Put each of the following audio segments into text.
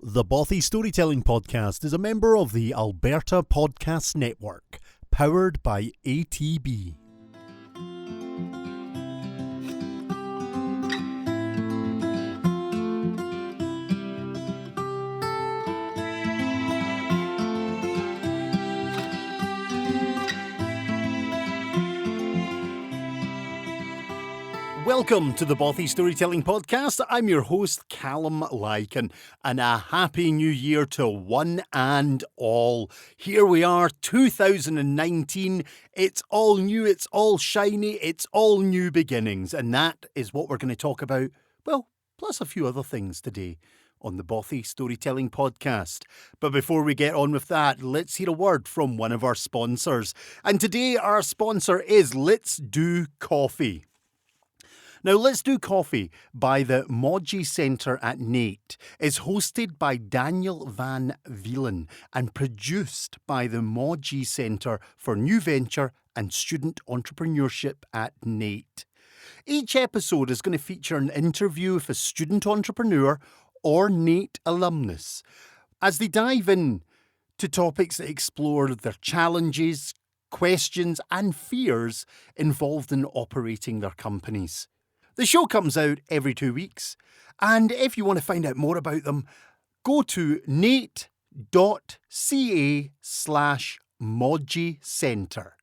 The Bothy Storytelling Podcast is a member of the Alberta Podcast Network, powered by ATB. Welcome to the Bothy Storytelling Podcast. I'm your host, Callum Lycan, and a happy new year to one and all. Here we are, 2019. It's all new, it's all shiny, it's all new beginnings, and that is what we're going to talk about, well, plus a few other things today on the Bothy Storytelling Podcast. But before we get on with that, let's hear a word from one of our sponsors. And today our sponsor is Let's Do Coffee. Now, Let's Do Coffee by the Modgy Centre at NAIT is hosted by Daniel Van Wielen and produced by the Modgy Centre for New Venture and Student Entrepreneurship at NAIT. Each episode is going to feature an interview with a student entrepreneur or NAIT alumnus as they dive in to topics that explore their challenges, questions and fears involved in operating their companies. The show comes out every 2 weeks, and if you want to find out more about them, go to nait.ca/Modgy Centre.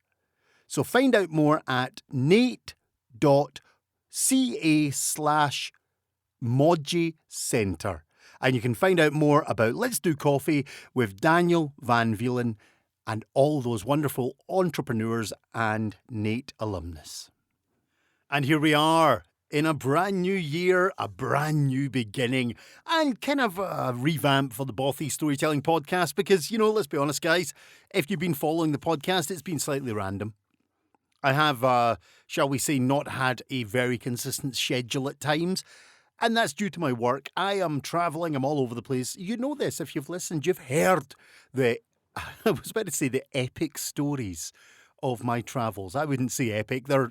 So find out more at nait.ca/Modgy Centre. And you can find out more about Let's Do Coffee with Daniel Van Wielen and all those wonderful entrepreneurs and NAIT alumnus. And here we are. In a brand new year, a brand new beginning, and kind of a revamp for the Bothy Storytelling Podcast because, let's be honest, guys, if you've been following the podcast, it's been slightly random. I have, shall we say, not had a very consistent schedule at times, and that's due to my work. I am travelling, I'm all over the place. You know this, if you've listened, you've heard I was about to say the epic stories of my travels. I wouldn't say epic. They're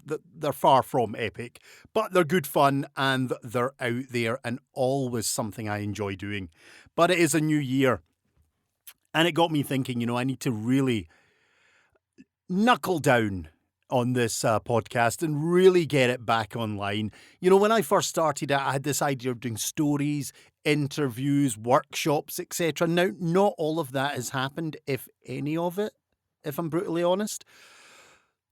far from epic, but they're good fun and they're out there and always something I enjoy doing. But it is a new year, and it got me thinking, I need to really knuckle down on this podcast and really get it back online. When I first started, I had this idea of doing stories, interviews, workshops, etc. Now, not all of that has happened, if any of it, if I'm brutally honest.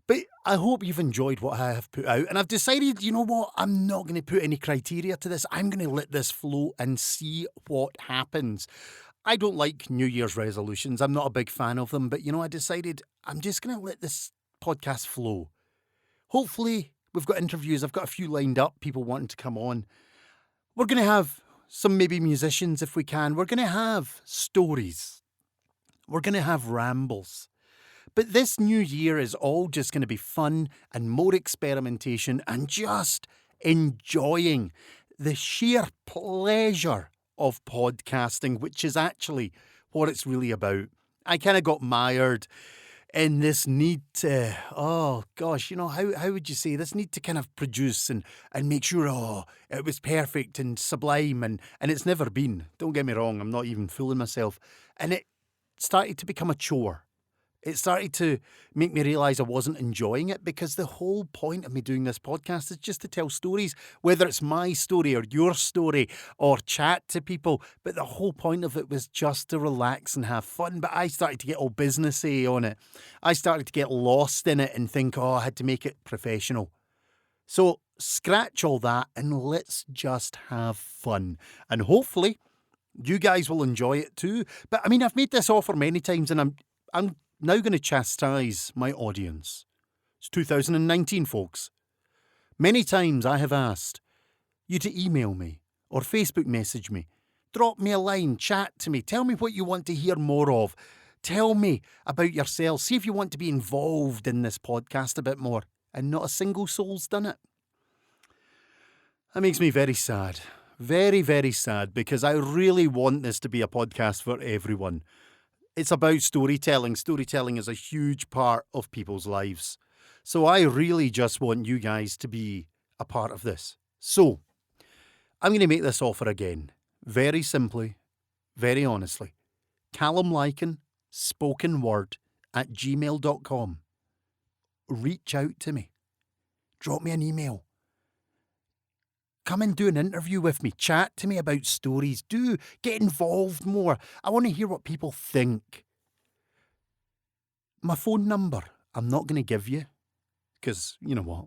But I hope you've enjoyed what I have put out. And I've decided, you know what? I'm not going to put any criteria to this. I'm going to let this flow and see what happens. I don't like New Year's resolutions. I'm not a big fan of them. But, I decided I'm just going to let this podcast flow. Hopefully, we've got interviews. I've got a few lined up, people wanting to come on. We're going to have some maybe musicians if we can. We're going to have stories. We're going to have rambles. But this new year is all just going to be fun and more experimentation and just enjoying the sheer pleasure of podcasting, which is actually what it's really about. I kind of got mired in this need to, how would you say, this need to kind of produce and make sure, it was perfect and sublime, and it's never been. Don't get me wrong, I'm not even fooling myself. And it started to become a chore. It started to make me realise I wasn't enjoying it, because the whole point of me doing this podcast is just to tell stories, whether it's my story or your story or chat to people. But the whole point of it was just to relax and have fun. But I started to get all businessy on it. I started to get lost in it and think, I had to make it professional. So scratch all that and let's just have fun. And hopefully you guys will enjoy it too. But I've made this offer many times, and I'm now going to chastise my audience. It's 2019, folks. Many times I have asked you to email me or Facebook message me, drop me a line, chat to me, tell me what you want to hear more of, tell me about yourself, see if you want to be involved in this podcast a bit more, and not a single soul's done it. That makes me very sad, very, very sad, because I really want this to be a podcast for everyone. It's about storytelling. Storytelling is a huge part of people's lives. So I really just want you guys to be a part of this. So I'm going to make this offer again. Very simply, very honestly, Callum Lycan, spokenword@gmail.com. Reach out to me. Drop me an email. Come and do an interview with me. Chat to me about stories. Do get involved more. I want to hear what people think. My phone number, I'm not going to give you because, you know what?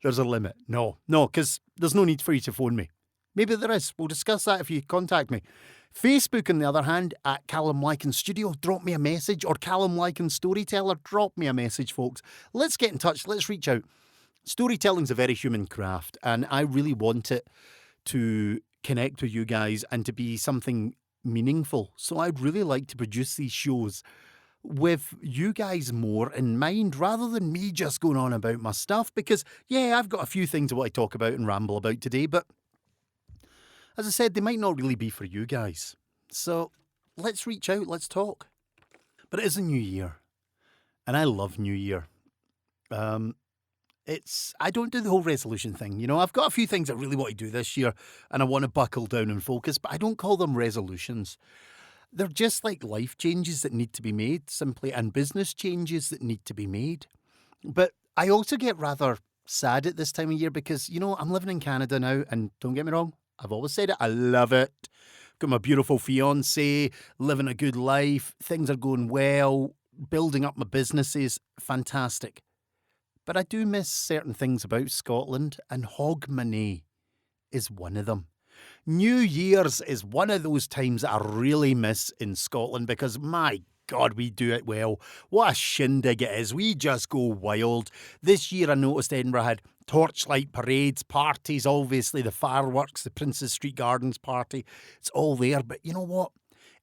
There's a limit. No, because there's no need for you to phone me. Maybe there is. We'll discuss that if you contact me. Facebook, on the other hand, at Callum Lycan Studio, drop me a message, or Callum Lycan Storyteller, drop me a message, folks. Let's get in touch. Let's reach out. Storytelling's a very human craft, and I really want it to connect with you guys and to be something meaningful. So I'd really like to produce these shows with you guys more in mind rather than me just going on about my stuff, because yeah, I've got a few things I want to talk about and ramble about today, but as I said, they might not really be for you guys. So let's reach out, let's talk. But it is a new year, and I love New Year. I don't do the whole resolution thing. You know, I've got a few things I really want to do this year and I want to buckle down and focus, but I don't call them resolutions. They're just like life changes that need to be made, simply, and business changes that need to be made. But I also get rather sad at this time of year because, you know, I'm living in Canada now, and don't get me wrong, I've always said it, I love it. Got my beautiful fiance, living a good life, things are going well, building up my businesses, fantastic. But I do miss certain things about Scotland, and Hogmanay is one of them. New Year's is one of those times I really miss in Scotland because, my God, we do it well. What a shindig it is. We just go wild. This year I noticed Edinburgh had torchlight parades, parties, obviously the fireworks, the Princes Street Gardens party. It's all there. But you know what?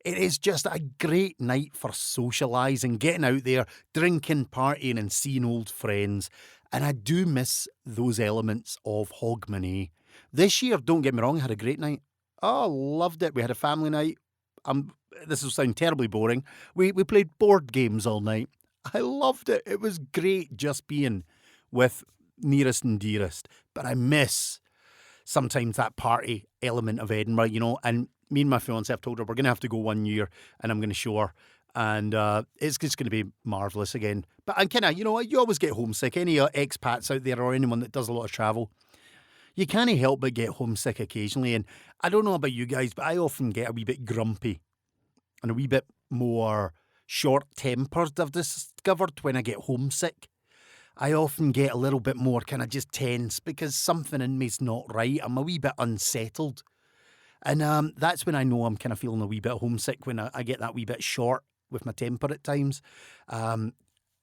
It is just a great night for socialising, getting out there, drinking, partying and seeing old friends. And I do miss those elements of Hogmanay. This year, don't get me wrong, I had a great night. Oh, loved it. We had a family night. This will sound terribly boring. We played board games all night. I loved it. It was great just being with nearest and dearest. But I miss sometimes that party element of Edinburgh, you know, and me and my fiancée, I've told her we're going to have to go one year and I'm going to show her. And it's just going to be marvellous again. But I kind of, you know, you always get homesick. Any expats out there or anyone that does a lot of travel, you can't help but get homesick occasionally. And I don't know about you guys, but I often get a wee bit grumpy and a wee bit more short-tempered, I've discovered, when I get homesick. I often get a little bit more kind of just tense because something in me's not right. I'm a wee bit unsettled. And that's when I know I'm kind of feeling a wee bit homesick, when I get that wee bit short with my temper at times. And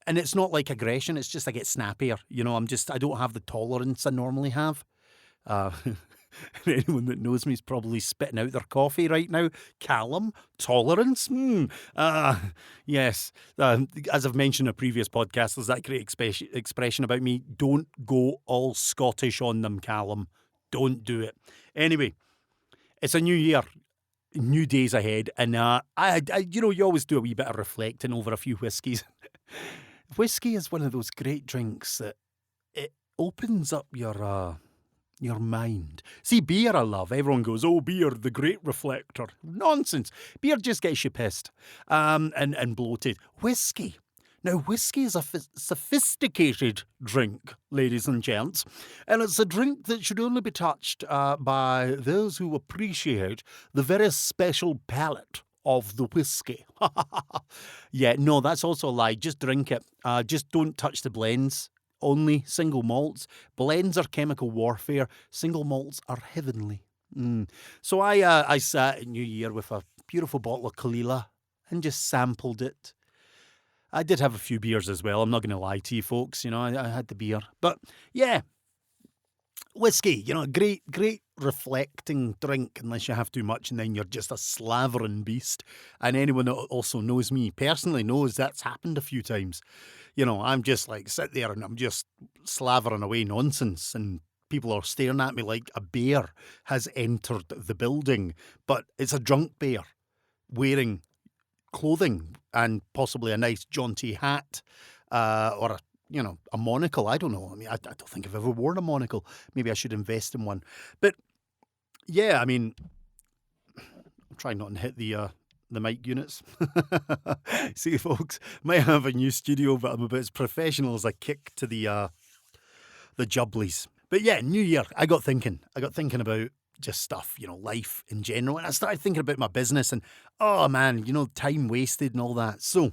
it's not like aggression, it's just I get snappier. You know, I don't have the tolerance I normally have. Anyone that knows me is probably spitting out their coffee right now. Callum, tolerance? Yes. As I've mentioned in a previous podcast, there's that great expression about me. Don't go all Scottish on them, Callum. Don't do it. Anyway, it's a new year, new days ahead, and you know, you always do a wee bit of reflecting over a few whiskies. Whiskey is one of those great drinks that it opens up your mind. See, beer I love. Everyone goes, oh, beer, the great reflector. Nonsense. Beer just gets you pissed and bloated. Whiskey. Now, whiskey is a sophisticated drink, ladies and gents, and it's a drink that should only be touched by those who appreciate the very special palate of the whiskey. Yeah, no, that's also a lie. Just drink it. Just don't touch the blends. Only single malts. Blends are chemical warfare. Single malts are heavenly. So I sat at New Year with a beautiful bottle of Kalila and just sampled it. I did have a few beers as well. I'm not going to lie to you folks. You know, I had the beer. But yeah, whiskey, you know, great reflecting drink unless you have too much and then you're just a slavering beast. And anyone that also knows me personally knows that's happened a few times. You know, I'm just like sit there and I'm just slavering away nonsense and people are staring at me like a bear has entered the building. But it's a drunk bear wearing clothing and possibly a nice jaunty hat or a monocle. I don't know. I mean, I don't think I've ever worn a monocle. Maybe I should invest in one. But yeah, I mean, Try not to hit the mic units. See, folks, might have a new studio, but I'm about as professional as a kick to the jubblies. But yeah, New Year, I got thinking about just stuff, life in general. And I started thinking about my business and, oh man, time wasted and all that. So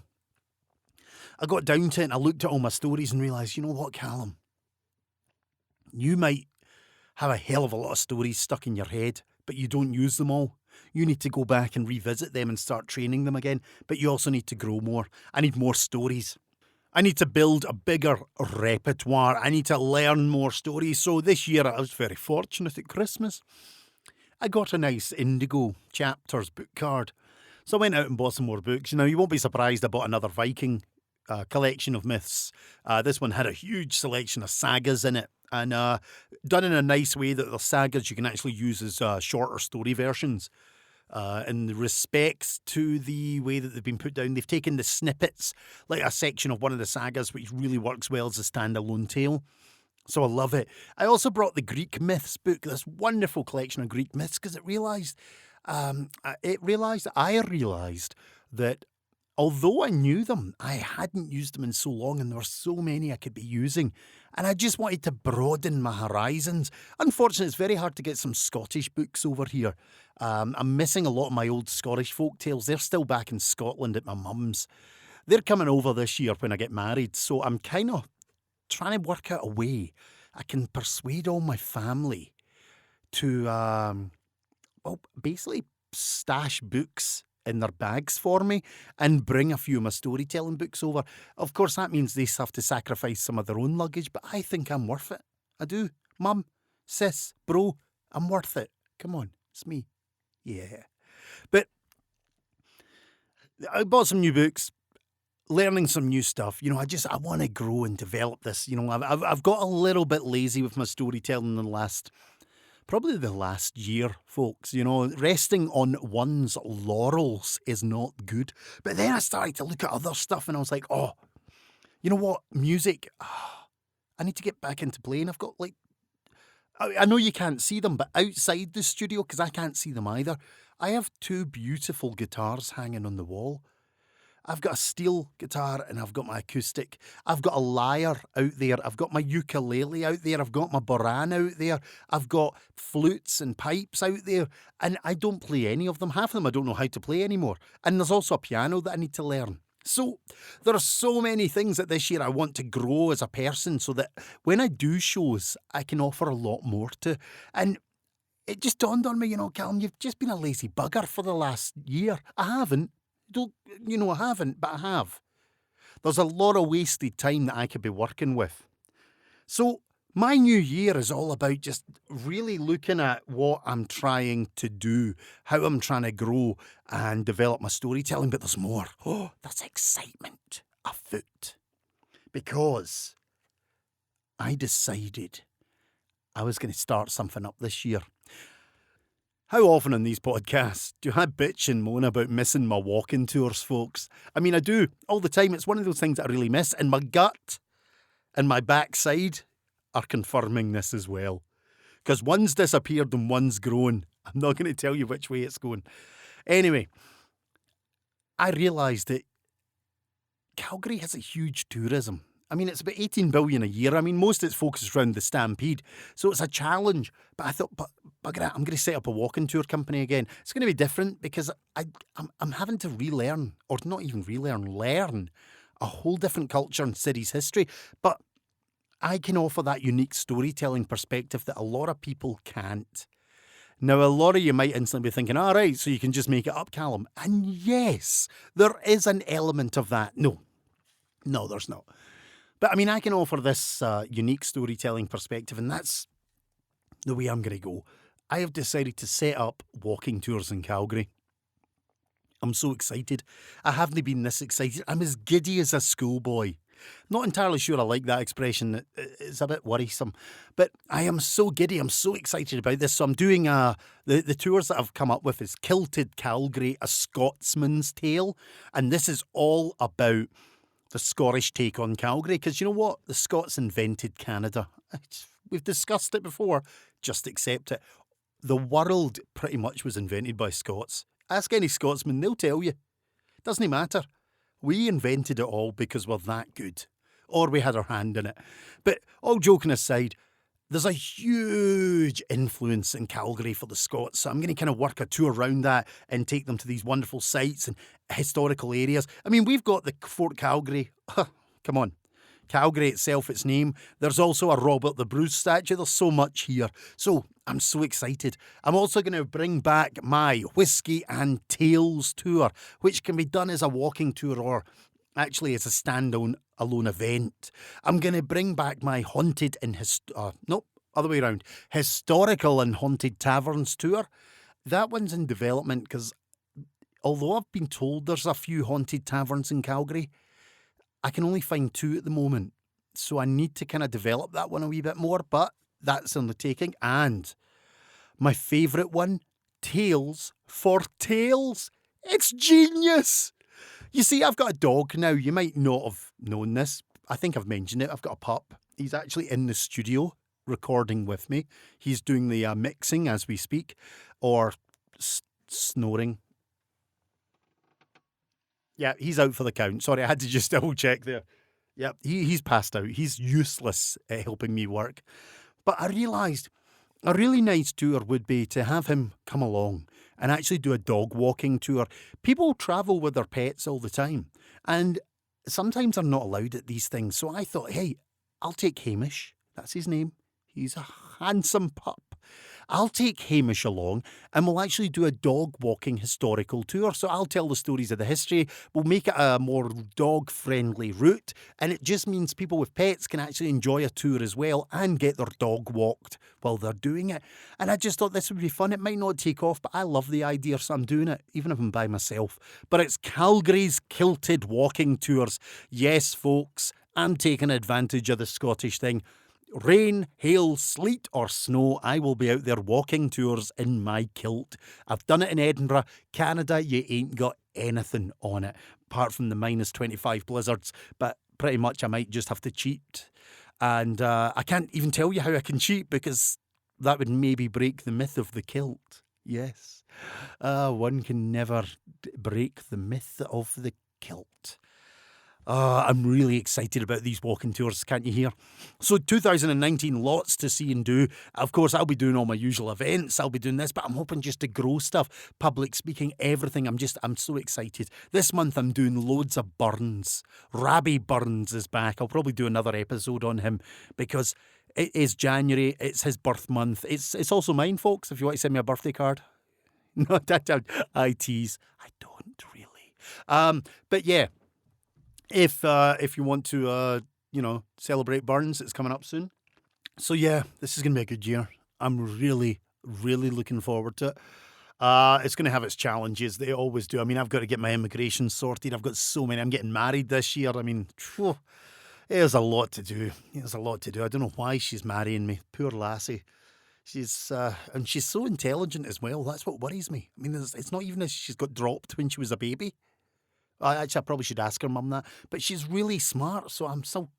I got down to it and I looked at all my stories and realised, you know what, Callum? You might have a hell of a lot of stories stuck in your head, but you don't use them all. You need to go back and revisit them and start training them again. But you also need to grow more. I need more stories. I need to build a bigger repertoire. I need to learn more stories. So this year I was very fortunate at Christmas. I got a nice Indigo Chapters book card. So I went out and bought some more books. You won't be surprised I bought another Viking collection of myths. This one had a huge selection of sagas in it. And done in a nice way that the sagas you can actually use as shorter story versions. In respects to the way that they've been put down, they've taken the snippets, like a section of one of the sagas, which really works well as a standalone tale. So I love it. I also brought the Greek myths book, this wonderful collection of Greek myths, because I realised that although I knew them, I hadn't used them in so long, and there were so many I could be using. And I just wanted to broaden my horizons. Unfortunately, it's very hard to get some Scottish books over here. I'm missing a lot of my old Scottish folk tales. They're still back in Scotland at my mum's. They're coming over this year when I get married, so I'm kind of trying to work out a way I can persuade all my family to, basically stash books in their bags for me and bring a few of my storytelling books over. Of course, that means they have to sacrifice some of their own luggage, but I think I'm worth it. I do. Mum, sis, bro, I'm worth it. Come on, it's me. Yeah. But I bought some new books, learning some new stuff. I want to grow and develop this. I've got a little bit lazy with my storytelling in probably the last year, folks. Resting on one's laurels is not good. But then I started to look at other stuff and I was like, oh, you know what? Music. I need to get back into playing. I've got I know you can't see them, but outside the studio, because I can't see them either, I have two beautiful guitars hanging on the wall. I've got a steel guitar and I've got my acoustic. I've got a lyre out there. I've got my ukulele out there. I've got my boran out there. I've got flutes and pipes out there. And I don't play any of them. Half of them I don't know how to play anymore. And there's also a piano that I need to learn. So there are so many things that this year I want to grow as a person so that when I do shows, I can offer a lot more to. And it just dawned on me, Callum, you've just been a lazy bugger for the last year. I haven't. I haven't, but I have. There's a lot of wasted time that I could be working with. So my new year is all about just really looking at what I'm trying to do, how I'm trying to grow and develop my storytelling. But there's more. Oh, there's excitement afoot. Because I decided I was going to start something up this year. How often on these podcasts do I bitch and moan about missing my walking tours, folks? I mean, I do all the time. It's one of those things that I really miss, and my gut and my backside are confirming this as well. Because one's disappeared and one's grown. I'm not going to tell you which way it's going. Anyway, I realised that Calgary has a huge tourism. I mean, it's about 18 billion a year. I mean, most of it's focused around the Stampede. So it's a challenge. But I thought, bugger it, I'm going to set up a walking tour company again. It's going to be different because I'm having to relearn, or not even learn a whole different culture and city's history. But I can offer that unique storytelling perspective that a lot of people can't. Now, a lot of you might instantly be thinking, all right, so you can just make it up, Callum. And yes, there is an element of that. No, there's not. But I mean, I can offer this unique storytelling perspective, and that's the way I'm going to go. I have decided to set up walking tours in Calgary. I'm so excited. I haven't been this excited. I'm as giddy as a schoolboy. Not entirely sure I like that expression. It's a bit worrisome. But I am so giddy. I'm so excited about this. So I'm doing the tours that I've come up with is Kilted Calgary, A Scotsman's Tale. And this is all about the Scottish take on Calgary, because you know what? The Scots invented Canada. We've discussed it before. Just accept it. The world pretty much was invented by Scots. Ask any Scotsman, they'll tell you. Doesn't matter. We invented it all because we're that good. Or we had our hand in it. But all joking aside, there's a huge influence in Calgary for the Scots. So I'm going to kind of work a tour around that and take them to these wonderful sites and historical areas. I mean, we've got the Fort Calgary. Come on. Calgary itself, its name. There's also a Robert the Bruce statue. There's so much here. So I'm so excited. I'm also going to bring back my Whiskey and Tales tour, which can be done as a walking tour or actually as a standalone event. I'm going to bring back my haunted and other way around, historical and haunted taverns tour. That one's in development because although I've been told there's a few haunted taverns in Calgary, I can only find 2 at the moment. So I need to kind of develop that one a wee bit more, but that's on the taking. And my favourite one, Tales for Tales. It's genius. You see, I've got a dog now. You might not have known this. I think I've mentioned it. I've got a pup. He's actually in the studio recording with me. He's doing the mixing as we speak, or snoring. Yeah, he's out for the count. Sorry, I had to just double check there. Yeah, he's passed out. He's useless at helping me work. But I realised a really nice tour would be to have him come along and actually do a dog walking tour. People travel with their pets all the time, and sometimes they're not allowed at these things. So I thought, hey, I'll take Hamish. That's his name. He's a handsome pup. I'll take Hamish along and we'll actually do a dog walking historical tour. So I'll tell the stories of the history. We'll make it a more dog friendly route. And it just means people with pets can actually enjoy a tour as well and get their dog walked while they're doing it. And I just thought this would be fun. It might not take off, but I love the idea. So I'm doing it, even if I'm by myself. But it's Calgary's Kilted Walking Tours. Yes, folks, I'm taking advantage of the Scottish thing. Rain, hail, sleet or snow, I will be out there walking tours in my kilt. I've done it in Edinburgh. Canada, you ain't got anything on it, apart from the minus 25 blizzards. But pretty much I might just have to cheat. And I can't even tell you how I can cheat because that would maybe break the myth of the kilt. Yes. One can never break the myth of the kilt. I'm really excited about these walking tours, can't you hear? So 2019, lots to see and do. Of course, I'll be doing all my usual events. I'll be doing this, but I'm hoping just to grow stuff, public speaking, everything. I'm so excited. This month, I'm doing loads of Burns. Rabbie Burns is back. I'll probably do another episode on him because it is January. It's his birth month. It's also mine, folks, if you want to send me a birthday card. No, I tease. I don't really. But yeah. If you want to, celebrate Burns, it's coming up soon. So yeah, this is going to be a good year. I'm really, really looking forward to it. It's going to have its challenges. They always do. I mean, I've got to get my immigration sorted. I've got so many. I'm getting married this year. I mean, there's a lot to do. There's a lot to do. I don't know why she's marrying me. Poor lassie. She's and she's so intelligent as well. That's what worries me. I mean, it's not even as she's got dropped when she was a baby. Actually, I probably should ask her mum that. But she's really smart, so I'm still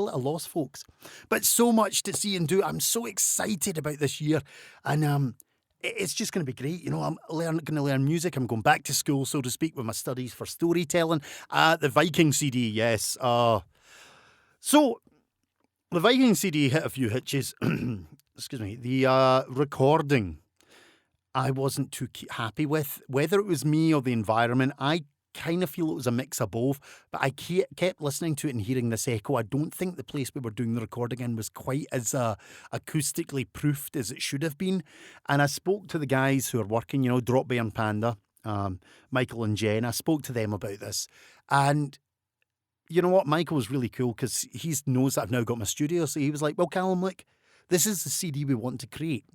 at a loss, folks. But so much to see and do. I'm so excited about this year. And it's just going to be great. You know, I'm going to learn music. I'm going back to school, so to speak, with my studies for storytelling. The Viking CD, yes. So, the Viking CD hit a few hitches. Excuse me. The recording, I wasn't too happy with. Whether it was me or the environment, I kind of feel it was a mix of both, but I kept listening to it and hearing this echo. I don't think the place we were doing the recording in was quite as acoustically proofed as it should have been. And I spoke to the guys who are working, Drop Bear and Panda, Michael and Jen. I spoke to them about this. And you know what? Michael was really cool because he knows that I've now got my studio. So he was like, well, Callum, look, this is the CD we want to create.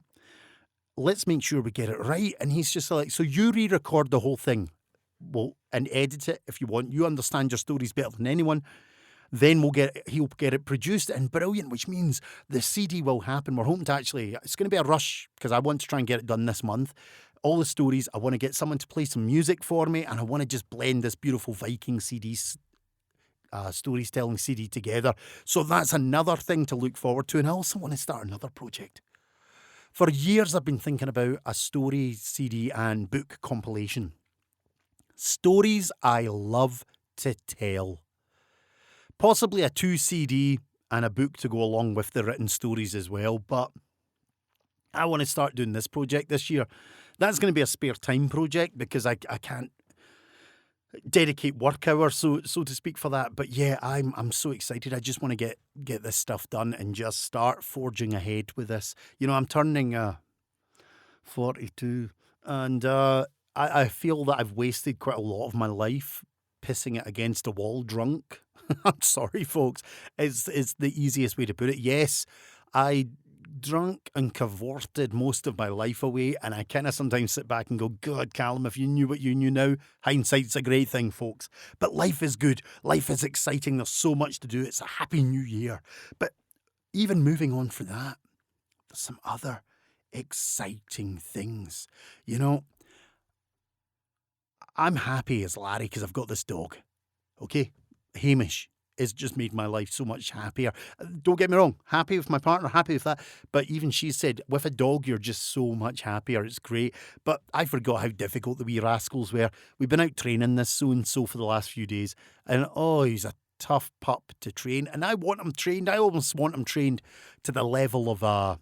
Let's make sure we get it right. And he's just like, so you re-record the whole thing. Well, and edit it if you want. You understand your stories better than anyone. Then he'll get it produced and brilliant, which means the CD will happen. We're hoping to it's going to be a rush because I want to try and get it done this month. All the stories, I want to get someone to play some music for me, and I want to just blend this beautiful Viking CD, stories telling CD together. So that's another thing to look forward to. And I also want to start another project. For years, I've been thinking about a story CD and book compilation. Stories I love to tell. Possibly a 2 CD and a book to go along with the written stories as well, but I want to start doing this project this year. That's going to be a spare time project because I can't dedicate work hours, so to speak, for that. But yeah, I'm so excited. I just want to get this stuff done and just start forging ahead with this. You know, I'm turning 42, and I feel that I've wasted quite a lot of my life pissing it against a wall drunk. I'm sorry, folks. It's the easiest way to put it. Yes, I drunk and cavorted most of my life away, and I kind of sometimes sit back and go, God, Callum, if you knew what you knew now, hindsight's a great thing, folks. But life is good. Life is exciting. There's so much to do. It's a happy new year. But even moving on from that, there's some other exciting things. You know, I'm happy as Larry because I've got this dog. Okay? Hamish has just made my life so much happier. Don't get me wrong, happy with my partner, happy with that. But even she said, with a dog, you're just so much happier. It's great. But I forgot how difficult the wee rascals were. We've been out training this so-and-so for the last few days. And he's a tough pup to train. And I want him trained. I almost want him trained to the level of a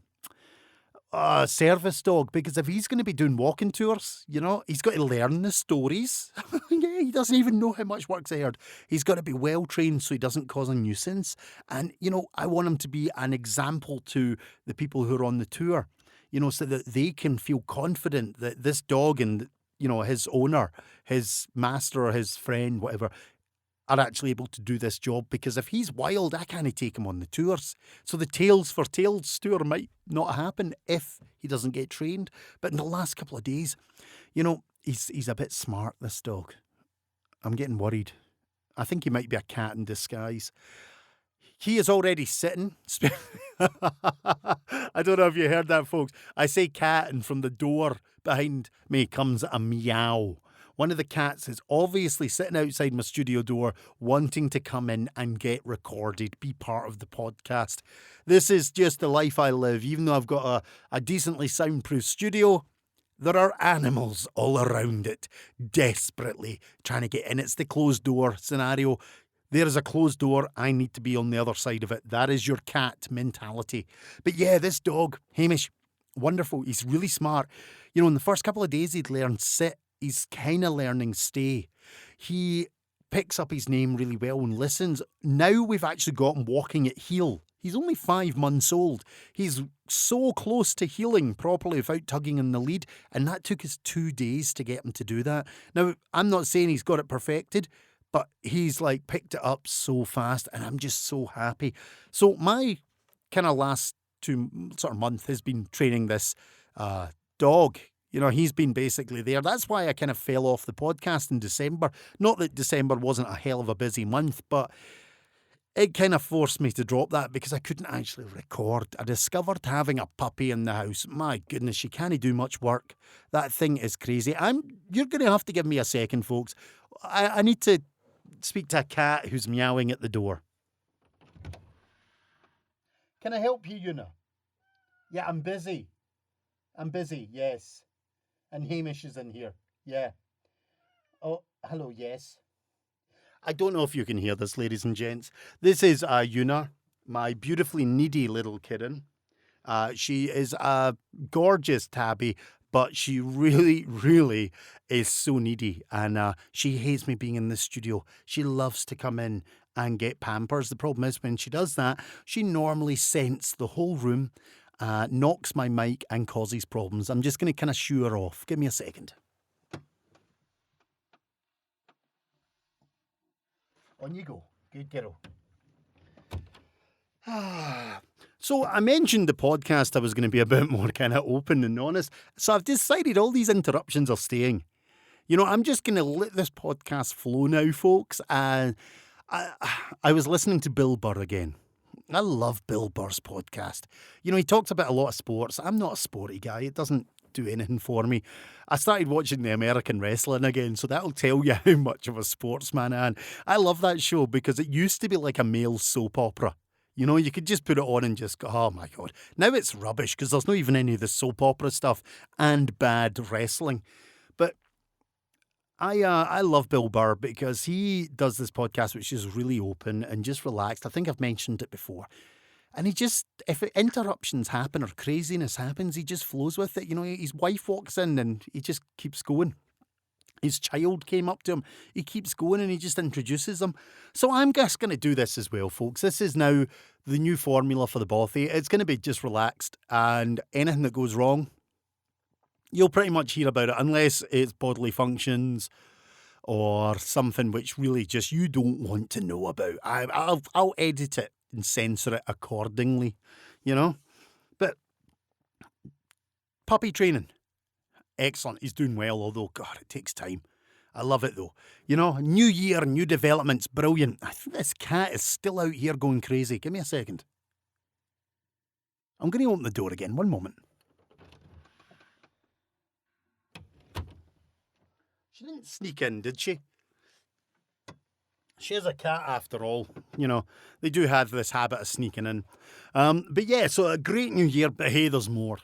service dog, because if he's going to be doing walking tours, you know, he's got to learn the stories. Yeah, he doesn't even know how much work's ahead. He's got to be well trained so he doesn't cause a nuisance. And, you know, I want him to be an example to the people who are on the tour, you know, so that they can feel confident that this dog and, you know, his owner, his master or his friend, whatever, are actually able to do this job. Because if he's wild, I can't take him on the tours. So the Tales for Tales tour might not happen if he doesn't get trained. But in the last couple of days, you know, he's a bit smart, this dog. I'm getting worried. I think he might be a cat in disguise. He is already sitting. I don't know if you heard that, folks. I say cat, and from the door behind me comes a meow. One of the cats is obviously sitting outside my studio door wanting to come in and get recorded, be part of the podcast. This is just the life I live. Even though I've got a decently soundproof studio, there are animals all around it, desperately trying to get in. It's the closed door scenario. There is a closed door. I need to be on the other side of it. That is your cat mentality. But yeah, this dog, Hamish, wonderful. He's really smart. You know, in the first couple of days, he'd learned sit. He's kind of learning stay. He picks up his name really well and listens. Now we've actually got him walking at heel. He's only 5 months old. He's so close to healing properly without tugging in the lead, and that took us 2 days to get him to do that. Now, I'm not saying he's got it perfected, but he's like picked it up so fast, and I'm just so happy. So my kind of last 2 sort of month has been training this dog. You know, he's been basically there. That's why I kind of fell off the podcast in December. Not that December wasn't a hell of a busy month, but it kind of forced me to drop that because I couldn't actually record. I discovered having a puppy in the house, my goodness, you can't do much work. That thing is crazy. You're going to have to give me a second, folks. I need to speak to a cat who's meowing at the door. Can I help you, Una? Yeah, I'm busy. Yes. And Hamish is in here. Yeah. Oh, hello, yes. I don't know if you can hear this, ladies and gents. This is Una, my beautifully needy little kitten. She is a gorgeous tabby, but she really, really is so needy. And she hates me being in the studio. She loves to come in and get Pampers. The problem is when she does that, she normally scents the whole room, knocks my mic and causes problems. I'm just going to kind of shoo her off. Give me a second. On you go. Good girl. So I mentioned the podcast I was going to be a bit more kind of open and honest. So I've decided all these interruptions are staying. You know, I'm just going to let this podcast flow now, folks. I was listening to Bill Burr again. I love Bill Burr's podcast. You know, he talks about a lot of sports. I'm not a sporty guy. It doesn't do anything for me. I started watching the American wrestling again, so that'll tell you how much of a sportsman I am. I love that show because it used to be like a male soap opera. You know, you could just put it on and just go, oh my God. Now it's rubbish because there's not even any of the soap opera stuff and bad wrestling. But I love Bill Burr because he does this podcast which is really open and just relaxed. I think I've mentioned it before. And he just, if interruptions happen or craziness happens, he just flows with it. You know, his wife walks in and he just keeps going. His child came up to him. He keeps going and he just introduces them. So I'm just going to do this as well, folks. This is now the new formula for the Bothy. It's going to be just relaxed, and anything that goes wrong, you'll pretty much hear about it, unless it's bodily functions or something which really just you don't want to know about. I'll edit it and censor it accordingly, you know. But puppy training, excellent. He's doing well, although, God, it takes time. I love it, though. You know, new year, new developments, brilliant. I think this cat is still out here going crazy. Give me a second. I'm going to open the door again. One moment. She didn't sneak in, did she? She is a cat after all. You know, they do have this habit of sneaking in. But yeah, so a great new year, but hey, there's more.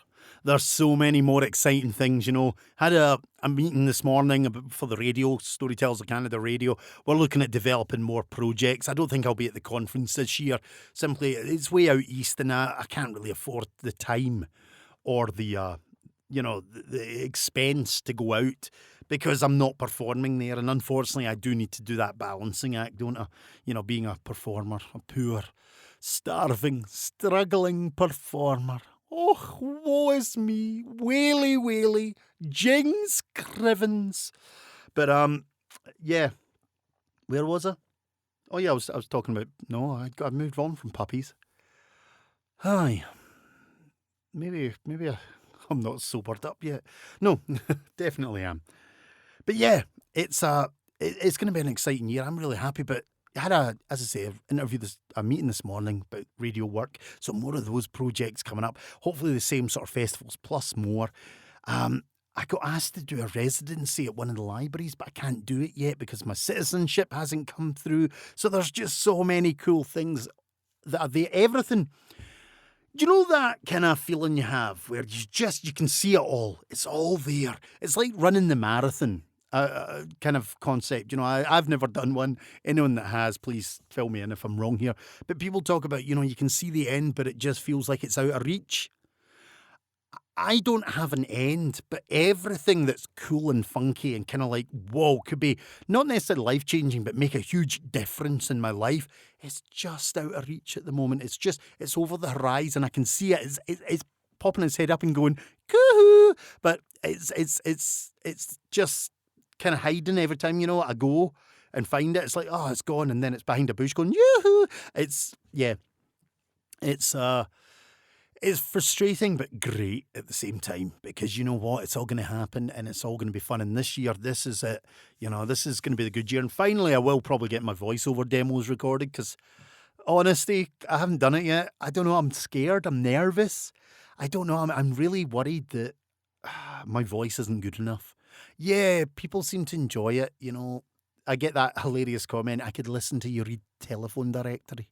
There's so many more exciting things, you know. Had a meeting this morning for the radio, Storytellers of Canada Radio. We're looking at developing more projects. I don't think I'll be at the conference this year. Simply, it's way out east and I can't really afford the time or the expense to go out because I'm not performing there. And unfortunately, I do need to do that balancing act, don't I? You know, being a performer, a poor, starving, struggling performer. Oh, woe is me. Whaley, whaley. Jings Crivens. But, yeah. Where was I? Oh, yeah, I was talking about... No, I moved on from puppies. Aye. Maybe I'm not sobered up yet. No, definitely am. But yeah, it's going to be an exciting year. I'm really happy, but I had a meeting this morning about radio work, so more of those projects coming up. Hopefully the same sort of festivals plus more. I got asked to do a residency at one of the libraries, but I can't do it yet because my citizenship hasn't come through. So there's just so many cool things that are there. Everything. Do you know that kind of feeling you have where you can see it all? It's all there. It's like running the marathon. Kind of concept. You know, I've never done one. Anyone that has, please fill me in if I'm wrong here. But people talk about, you know, you can see the end, but it just feels like it's out of reach. I don't have an end, but everything that's cool and funky and kind of like, whoa, could be not necessarily life-changing, but make a huge difference in my life. It's just out of reach at the moment. It's over the horizon. I can see it. It's popping its head up and going, coo-hoo. But it's just kind of hiding every time, you know, I go and find it. It's like, oh, it's gone. And then it's behind a bush going, yoo-hoo. It's frustrating but great at the same time because you know what? It's all going to happen and it's all going to be fun. And this year, this is it. You know, this is going to be the good year. And finally, I will probably get my voiceover demos recorded because, honestly, I haven't done it yet. I don't know. I'm scared. I'm nervous. I don't know. I'm really worried that my voice isn't good enough. Yeah, people seem to enjoy it. You know, I get that hilarious comment. I could listen to you read telephone directory.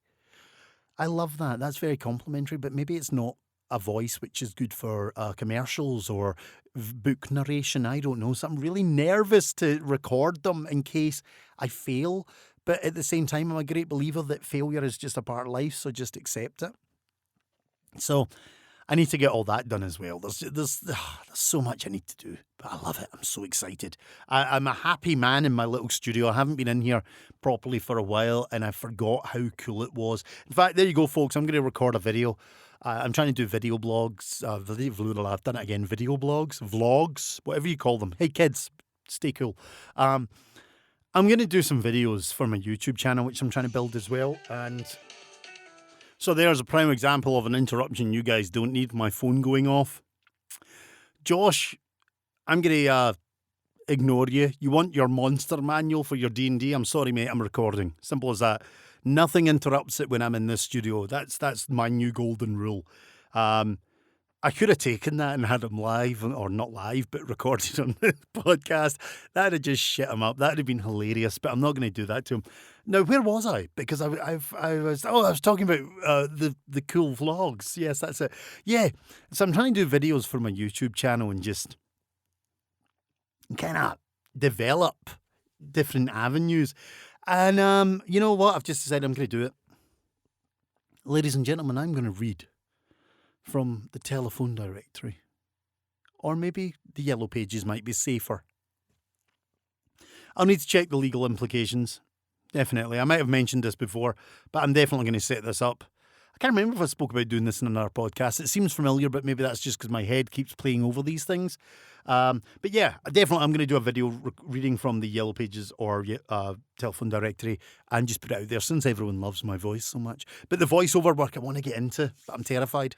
I love that. That's very complimentary, but maybe it's not a voice which is good for commercials or book narration. I don't know. So I'm really nervous to record them in case I fail. But at the same time, I'm a great believer that failure is just a part of life, so just accept it. So I need to get all that done as well. There's so much I need to do, but I love it. I'm so excited. I'm a happy man in my little studio. I haven't been in here properly for a while, and I forgot how cool it was. In fact, there you go, folks. I'm going to record a video. I'm trying to do video blogs. I've done it again. Video blogs, vlogs, whatever you call them. Hey, kids, stay cool. I'm going to do some videos for my YouTube channel, which I'm trying to build as well, and... So there's a prime example of an interruption you guys don't need, my phone going off. Josh, I'm going to ignore you. You want your monster manual for your D&D? I'm sorry, mate, I'm recording. Simple as that. Nothing interrupts it when I'm in this studio. That's my new golden rule. I could have taken that and had him live, or not live, but recorded on the podcast. That'd have just shit him up. That'd have been hilarious, but I'm not going to do that to him. Now, where was I? Because I was talking about the cool vlogs. Yes, that's it. Yeah, so I'm trying to do videos for my YouTube channel and just kind of develop different avenues. And you know what? I've just decided I'm going to do it. Ladies and gentlemen, I'm going to read from the telephone directory. Or maybe the Yellow Pages might be safer. I'll need to check the legal implications. Definitely. I might have mentioned this before, but I'm definitely going to set this up. I can't remember if I spoke about doing this in another podcast. It seems familiar, but maybe that's just because my head keeps playing over these things. But yeah, definitely I'm going to do a video reading from the Yellow Pages or telephone directory and just put it out there since everyone loves my voice so much. But the voiceover work I want to get into, but I'm terrified.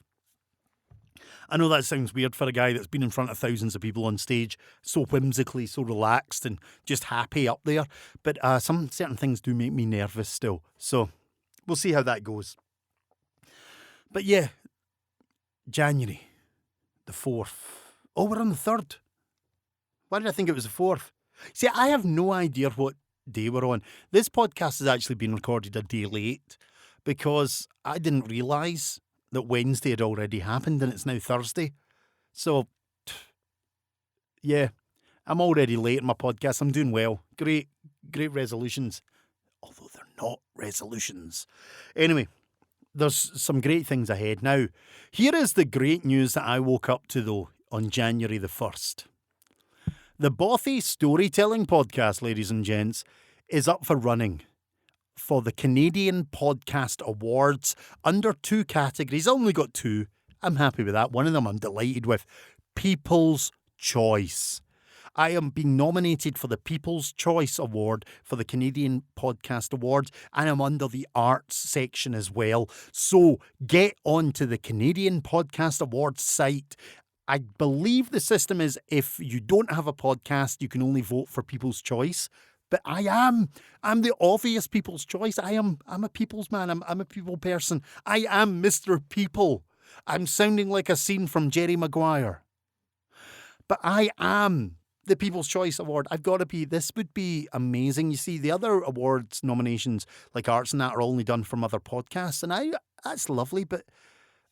I know that sounds weird for a guy that's been in front of thousands of people on stage, so whimsically, so relaxed and just happy up there. But some certain things do make me nervous still. So we'll see how that goes. But yeah, January the 4th. Oh, we're on the 3rd. Why did I think it was the 4th? See, I have no idea what day we're on. This podcast has actually been recorded a day late because I didn't realise that Wednesday had already happened and it's now Thursday. So, yeah, I'm already late in my podcast. I'm doing well. Great resolutions. Although they're not resolutions. Anyway, there's some great things ahead. Now, here is the great news that I woke up to, though, on January the 1st. The Bothy Storytelling Podcast, ladies and gents, is up for running for the Canadian Podcast Awards under 2 categories. I only got 2. I'm happy with that. One of them I'm delighted with. People's Choice. I am being nominated for the People's Choice Award for the Canadian Podcast Awards, and I'm under the arts section as well. So get on to the Canadian Podcast Awards site. I believe the system is if you don't have a podcast, you can only vote for People's Choice. But I'm the obvious People's Choice. I'm a people's man. I'm a people person. I am Mr. People. I'm sounding like a scene from Jerry Maguire. But I am the People's Choice Award. I've got to be. This would be amazing. You see, the other awards nominations, like arts and that, are only done from other podcasts. And that's lovely, but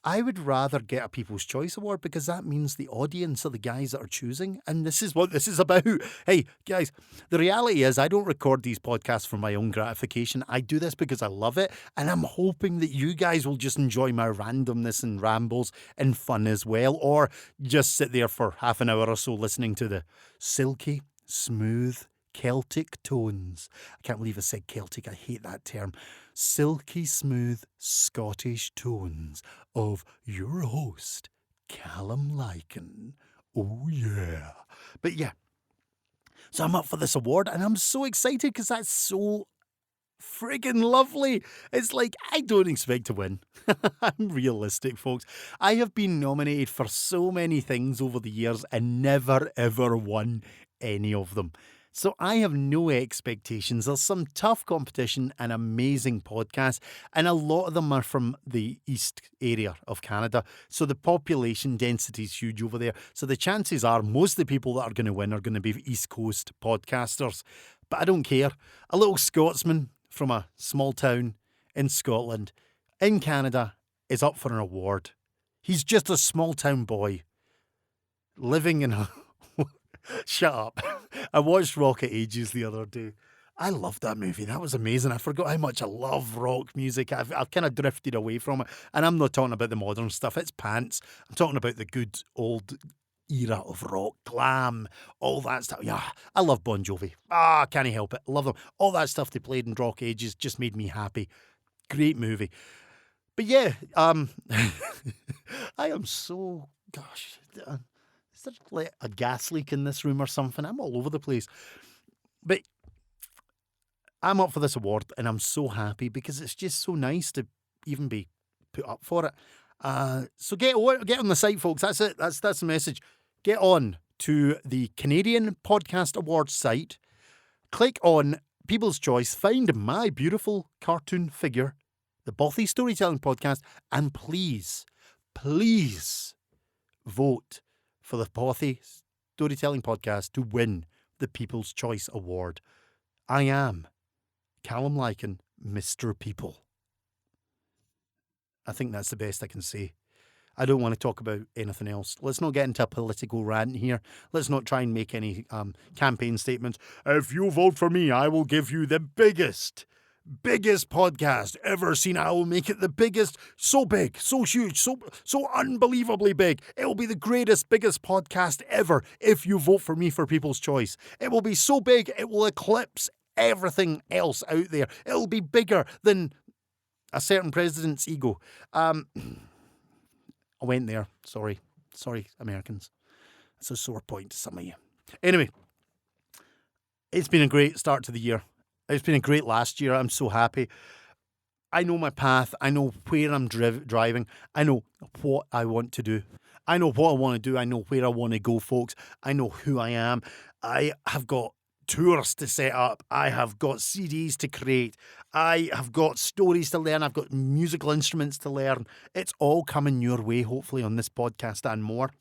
I would rather get a People's Choice Award because that means the audience are the guys that are choosing. And this is what this is about. Hey, guys, the reality is I don't record these podcasts for my own gratification. I do this because I love it. And I'm hoping that you guys will just enjoy my randomness and rambles and fun as well. Or just sit there for half an hour or so listening to the silky, smooth, Celtic tones. I can't believe I said Celtic. I hate that term. Silky smooth Scottish tones of your host, Callum Lycan. Oh, yeah. But yeah, so I'm up for this award and I'm so excited because that's so friggin' lovely. It's like, I don't expect to win. I'm realistic, folks. I have been nominated for so many things over the years and never, ever won any of them. So I have no expectations. There's some tough competition and amazing podcasts, and a lot of them are from the east area of Canada. So the population density is huge over there. So the chances are most of the people that are going to win are going to be East Coast podcasters. But I don't care. A little Scotsman from a small town in Scotland, in Canada, is up for an award. He's just a small town boy living in a... Shut up. I watched Rocket Ages the other day. I loved that movie. That was amazing. I forgot how much I love rock music. I've kind of drifted away from it. And I'm not talking about the modern stuff. It's pants. I'm talking about the good old era of rock, glam, all that stuff. Yeah, I love Bon Jovi. Can't help it. Love them. All that stuff they played in Rock Ages just made me happy. Great movie. But yeah, I am so... Gosh... Is there like a gas leak in this room or something? I'm all over the place. But I'm up for this award and I'm so happy because it's just so nice to even be put up for it. So get on the site, folks. That's it. That's the message. Get on to the Canadian Podcast Awards site. Click on People's Choice. Find my beautiful cartoon figure, the Bothy Storytelling Podcast, and please vote for the Bothy Storytelling Podcast to win the People's Choice Award. I am Callum Lycan, Mr. People. I think that's the best I can say. I don't want to talk about anything else. Let's not get into a political rant here. Let's not try and make any campaign statements. If you vote for me, I will give you the biggest podcast ever seen. I will make it the biggest, so big, so huge, so unbelievably big. It will be the greatest, biggest podcast ever if you vote for me for People's Choice. It will be so big, it will eclipse everything else out there. It will be bigger than a certain president's ego. I went there. Sorry, Americans. That's a sore point to some of you. Anyway, it's been a great start to the year. It's been a great last year. I'm so happy. I know my path. I know where I'm driving. I know what I want to do. I know what I want to do. I know where I want to go, folks. I know who I am. I have got tours to set up. I have got CDs to create. I have got stories to learn. I've got musical instruments to learn. It's all coming your way, hopefully, on this podcast and more.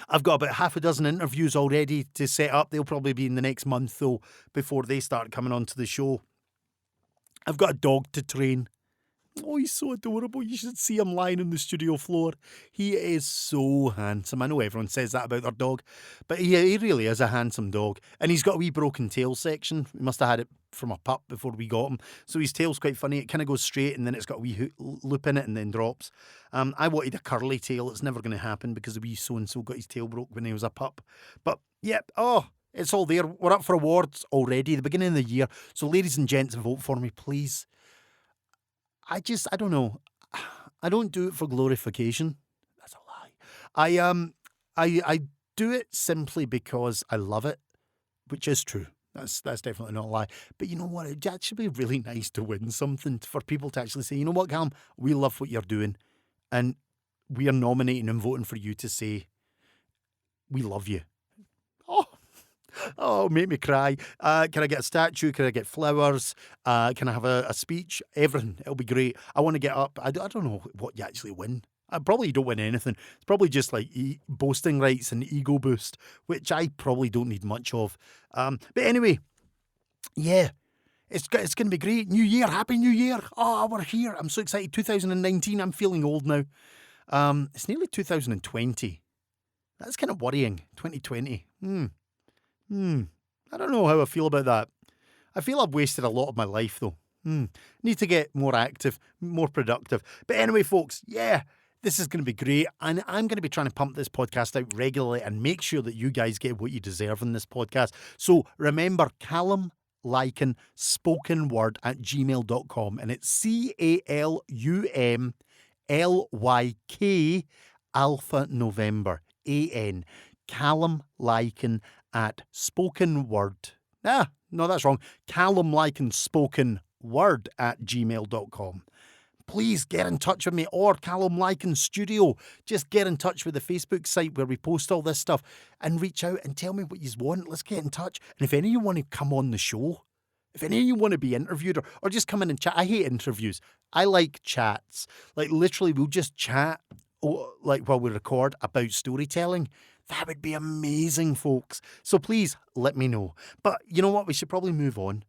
I've got about half a dozen interviews already to set up. They'll probably be in the next month, though, before they start coming onto the show. I've got a dog to train. Oh, he's so adorable. You should see him lying on the studio floor. He is so handsome. I know everyone says that about their dog, but he really is a handsome dog. And he's got a wee broken tail section. We must have had it from a pup before we got him. So his tail's quite funny. It kind of goes straight and then it's got a wee loop in it and then drops. I wanted a curly tail. It's never going to happen because the wee so-and-so got his tail broke when he was a pup. But, yep, it's all there. We're up for awards already, the beginning of the year. So ladies and gents, vote for me, please. I don't know. I don't do it for glorification. That's a lie. I do it simply because I love it, which is true. That's definitely not a lie. But you know what? It'd actually be really nice to win something, for people to actually say, you know what, Callum, we love what you're doing. And we are nominating and voting for you to say, we love you. Oh, make me cry. Can I get a statue? Can I get flowers? Can I have a speech? Everything. It'll be great. I want to get up. I don't know what you actually win. I probably don't win anything. It's probably just like boasting rights and ego boost, which I probably don't need much of. But anyway, yeah, it's going to be great. New Year. Happy New Year. Oh, we're here. I'm so excited. 2019. I'm feeling old now. It's nearly 2020. That's kind of worrying. 2020. I don't know how I feel about that. I feel I've wasted a lot of my life, though. Need to get more active, more productive. But anyway, folks, yeah, this is going to be great. And I'm going to be trying to pump this podcast out regularly and make sure that you guys get what you deserve in this podcast. So remember, Callum Lyken spoken word at gmail.com. And it's CALUMLYK Alpha November AN. Callum Lyken at spoken word. No, that's wrong. Callum Lyken spoken word at gmail.com. Please get in touch with me, or Callum Lyken Studio. Just get in touch with the Facebook site where we post all this stuff and reach out and tell me what you want. Let's get in touch. And if any of you want to come on the show, if any of you want to be interviewed or just come in and chat, I hate interviews. I like chats. Like literally we'll just chat like while we record about storytelling. That would be amazing, folks. So please let me know. But you know what? We should probably move on.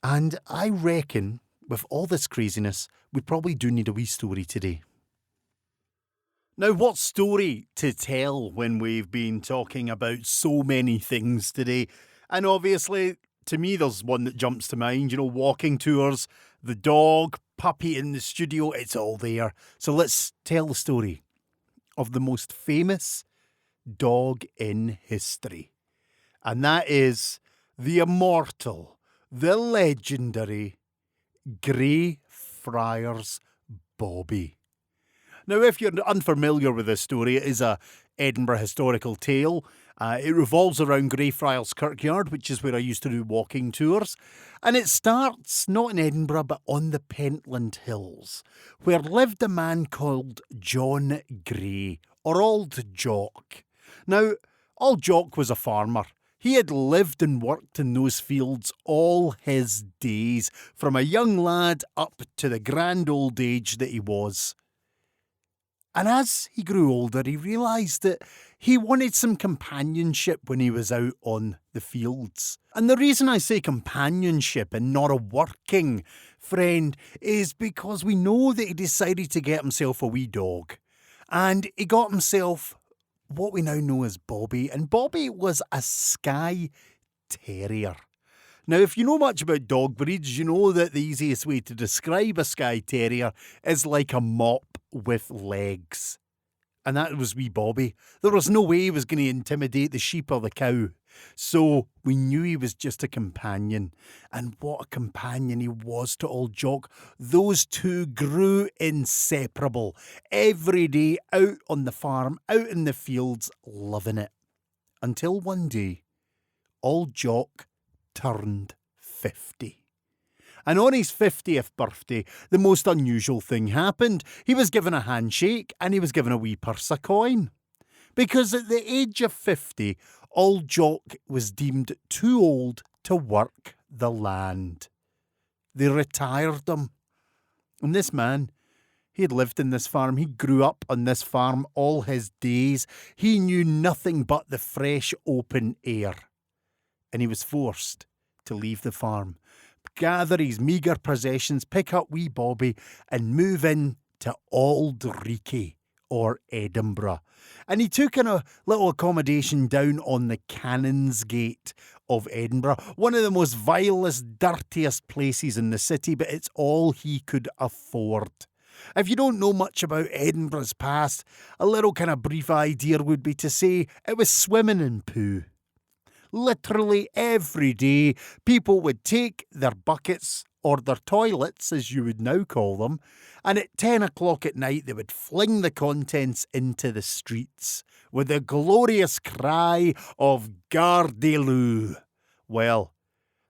And I reckon with all this craziness, we probably do need a wee story today. Now, what story to tell when we've been talking about so many things today? And obviously, to me, there's one that jumps to mind. You know, walking tours, the dog, puppy in the studio, it's all there. So let's tell the story of the most famous dog in history. And that is the immortal, the legendary Greyfriars Bobby. Now, if you're unfamiliar with this story, it is a Edinburgh historical tale. It revolves around Greyfriars Kirkyard, which is where I used to do walking tours. And it starts not in Edinburgh, but on the Pentland Hills, where lived a man called John Grey, or Old Jock. Now, Old Jock was a farmer. He had lived and worked in those fields all his days, from a young lad up to the grand old age that he was. And as he grew older, he realised that he wanted some companionship when he was out on the fields. And the reason I say companionship and not a working friend is because we know that he decided to get himself a wee dog. And he got himself what we now know as Bobby. And Bobby was a Skye Terrier. Now, if you know much about dog breeds, you know that the easiest way to describe a Skye Terrier is like a mop with legs. And that was wee Bobby. There was no way he was going to intimidate the sheep or the cow. So we knew he was just a companion. And what a companion he was to old Jock. Those two grew inseparable. Every day out on the farm, out in the fields, loving it. Until one day, old Jock turned 50. And on his 50th birthday, the most unusual thing happened. He was given a handshake and he was given a wee purse of coin. Because at the age of 50, old Jock was deemed too old to work the land. They retired him. And this man, he had lived in this farm. He grew up on this farm all his days. He knew nothing but the fresh, open air. And he was forced to leave the farm, gather his meagre possessions, pick up wee Bobby and move in to Auld Reekie or Edinburgh. And he took in a little accommodation down on the Canonsgate of Edinburgh, one of the most vilest, dirtiest places in the city, but it's all he could afford. If you don't know much about Edinburgh's past, a little kind of brief idea would be to say it was swimming in poo. Literally every day, people would take their buckets, or their toilets, as you would now call them, and at 10 o'clock at night they would fling the contents into the streets with the glorious cry of Gardyloo. Well,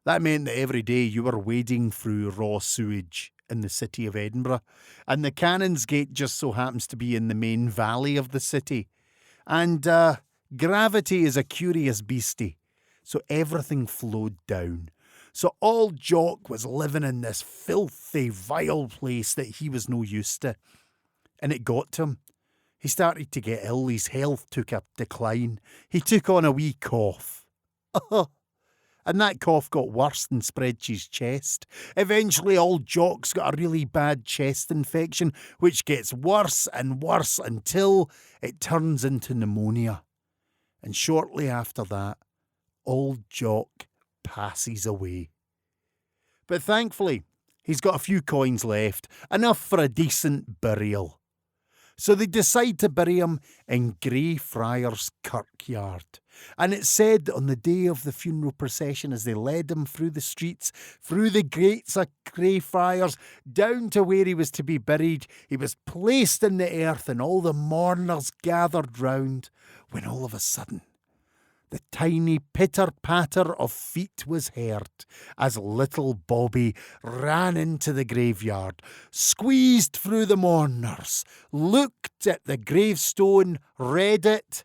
that meant that every day you were wading through raw sewage in the city of Edinburgh, and the Canonsgate just so happens to be in the main valley of the city. And gravity is a curious beastie. So everything flowed down. So old Jock was living in this filthy, vile place that he was no used to. And it got to him. He started to get ill. His health took a decline. He took on a wee cough. And that cough got worse and spread to his chest. Eventually, old Jock's got a really bad chest infection, which gets worse and worse until it turns into pneumonia. And shortly after that, old Jock passes away. But thankfully, he's got a few coins left, enough for a decent burial. So they decide to bury him in Greyfriars Kirkyard. And it's said on the day of the funeral procession, as they led him through the streets, through the gates of Greyfriars, down to where he was to be buried, he was placed in the earth and all the mourners gathered round, when all of a sudden, the tiny pitter-patter of feet was heard as little Bobby ran into the graveyard, squeezed through the mourners, looked at the gravestone, read it.